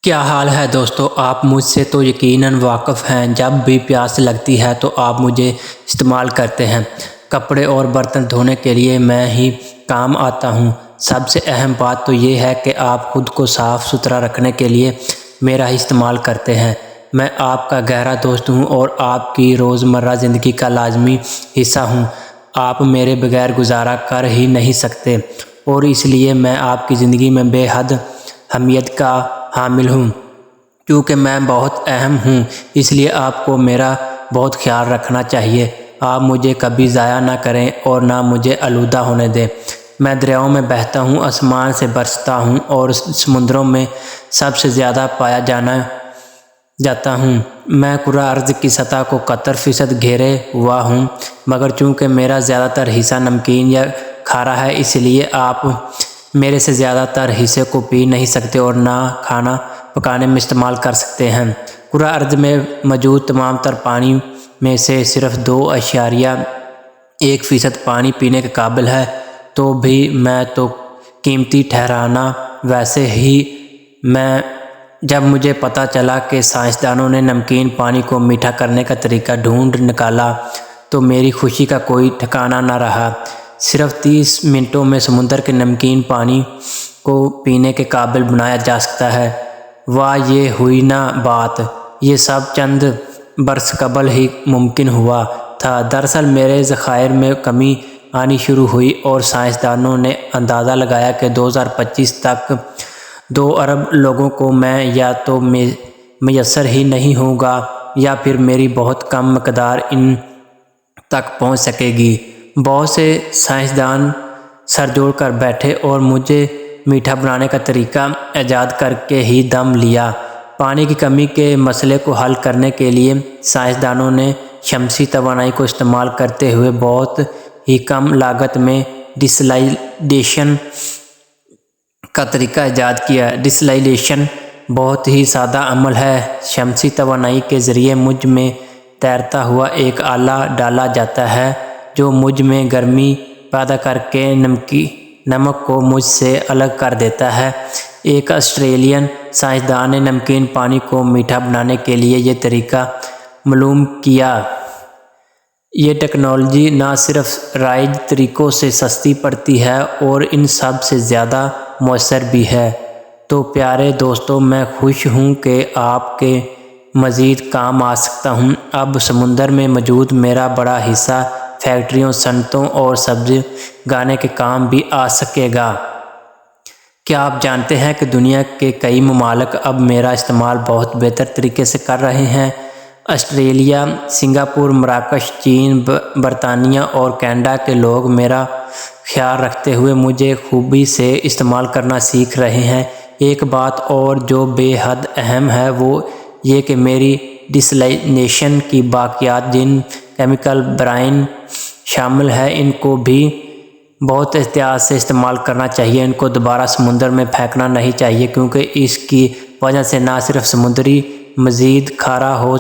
کیا حال ہے دوستو، آپ مجھ سے تو یقیناً واقف ہیں۔ جب بھی پیاس لگتی ہے تو آپ مجھے استعمال کرتے ہیں۔ کپڑے اور برتن دھونے کے لیے میں ہی کام آتا ہوں۔ سب سے اہم بات تو یہ ہے کہ آپ خود کو صاف ستھرا رکھنے کے لیے میرا ہی استعمال کرتے ہیں۔ میں آپ کا گہرا دوست ہوں اور آپ کی روزمرہ زندگی کا لازمی حصہ ہوں۔ آپ میرے بغیر گزارا کر ہی نہیں سکتے اور اس لیے میں آپ کی زندگی میں بے حد اہمیت کا حامل ہوں۔ کیونکہ میں بہت اہم ہوں، اس لیے آپ کو میرا بہت خیال رکھنا چاہیے۔ آپ مجھے کبھی ضائع نہ کریں اور نہ مجھے آلودہ ہونے دیں۔ میں دریاؤں میں بہتا ہوں، آسمان سے برستا ہوں اور سمندروں میں سب سے زیادہ پایا جاتا ہوں۔ میں کرۂ ارض کی سطح کو 71% گھیرے ہوا ہوں، مگر چونکہ میرا زیادہ تر حصہ نمکین یا کھارا ہے، اس لیے آپ میرے سے زیادہ تر حصے کو پی نہیں سکتے اور نہ کھانا پکانے میں استعمال کر سکتے ہیں۔ کرۂ ارض میں موجود تمام تر پانی میں سے صرف 2.1% پانی پینے کے قابل ہے، تو بھی میں تو قیمتی ٹھہرانا۔ ویسے ہی جب مجھے پتہ چلا کہ سائنسدانوں نے نمکین پانی کو میٹھا کرنے کا طریقہ ڈھونڈ نکالا تو میری خوشی کا کوئی ٹھکانہ نہ رہا۔ صرف 30 منٹوں میں سمندر کے نمکین پانی کو پینے کے قابل بنایا جا سکتا ہے۔ واہ، یہ ہوئی نا بات! یہ سب چند برس قبل ہی ممکن ہوا تھا۔ دراصل میرے ذخائر میں کمی آنی شروع ہوئی اور سائنسدانوں نے اندازہ لگایا کہ 2025 تک 2 ارب لوگوں کو میں یا تو میسر ہی نہیں ہوگا یا پھر میری بہت کم مقدار ان تک پہنچ سکے گی۔ بہت سے سائنسدان سر جوڑ کر بیٹھے اور مجھے میٹھا بنانے کا طریقہ ایجاد کر کے ہی دم لیا۔ پانی کی کمی کے مسئلے کو حل کرنے کے لیے سائنسدانوں نے شمسی توانائی کو استعمال کرتے ہوئے بہت ہی کم لاگت میں ڈسیلائیشن کا طریقہ ایجاد کیا۔ ڈسیلائیشن بہت ہی سادہ عمل ہے۔ شمسی توانائی کے ذریعے مجھ میں تیرتا ہوا ایک آلہ ڈالا جاتا ہے جو مجھ میں گرمی پیدا کر کے نمک کو مجھ سے الگ کر دیتا ہے۔ ایک آسٹریلین سائنسدان نے نمکین پانی کو میٹھا بنانے کے لیے یہ طریقہ معلوم کیا۔ یہ ٹیکنالوجی نہ صرف رائج طریقوں سے سستی پڑتی ہے اور ان سب سے زیادہ مؤثر بھی ہے۔ تو پیارے دوستو، میں خوش ہوں کہ آپ کے مزید کام آ سکتا ہوں۔ اب سمندر میں موجود میرا بڑا حصہ فیکٹریوں، صنعتوں اور سبزی اگانے کے کام بھی آ سکے گا۔ کیا آپ جانتے ہیں کہ دنیا کے کئی ممالک اب میرا استعمال بہت بہتر طریقے سے کر رہے ہیں؟ آسٹریلیا، سنگاپور، مراکش، چین، برطانیہ اور کینیڈا کے لوگ میرا خیال رکھتے ہوئے مجھے خوبی سے استعمال کرنا سیکھ رہے ہیں۔ ایک بات اور جو بے حد اہم ہے وہ یہ کہ میری ڈسیلائیشن کی باقیات جن کیمیکل برائن شامل ہے ان کو بھی بہت احتیاط سے استعمال کرنا چاہیے۔ ان کو دوبارہ سمندر میں پھینکنا نہیں چاہیے، کیونکہ اس کی وجہ سے نہ صرف سمندری مزید کھارا ہو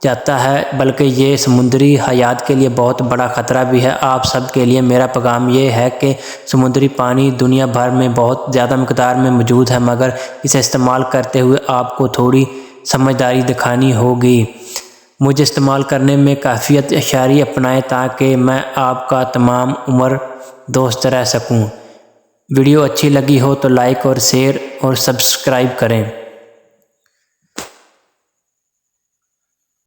جاتا ہے بلکہ یہ سمندری حیات کے لیے بہت بڑا خطرہ بھی ہے۔ آپ سب کے لیے میرا پیغام یہ ہے کہ سمندری پانی دنیا بھر میں بہت زیادہ مقدار میں موجود ہے، مگر اسے استعمال کرتے ہوئے آپ کو تھوڑی سمجھداری دکھانی ہوگی۔ مجھے استعمال کرنے میں کیفیت شعاری اپنائیں تاکہ میں آپ کا تمام عمر دوست رہ سکوں۔ ویڈیو اچھی لگی ہو تو لائک اور شیئر اور سبسکرائب کریں۔